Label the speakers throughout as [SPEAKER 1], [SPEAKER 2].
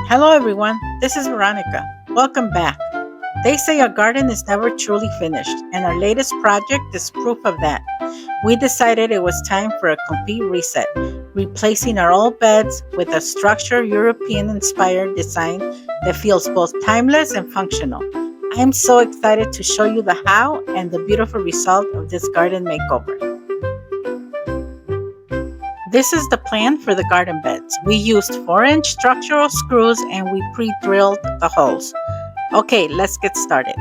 [SPEAKER 1] Hello, everyone. This is Veronica. Welcome back. They say a garden is never truly finished, and our latest project is proof of that. We decided it was time for a complete reset, replacing our old beds with a structured European inspired design that feels both timeless and functional. I'm so excited to show you the how and the beautiful result of this garden makeover. This is the plan for the garden beds. We used 4-inch structural screws and we pre-drilled the holes. Okay, let's get started.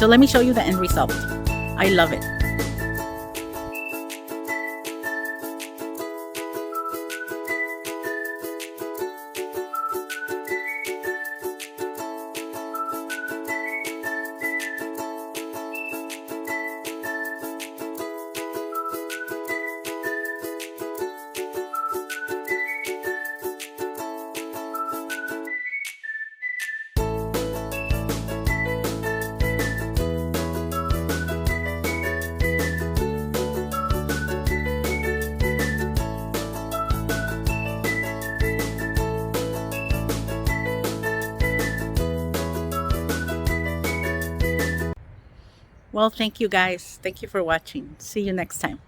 [SPEAKER 1] So let me show you the end result. I love it. Well, thank you guys. Thank you for watching. See you next time.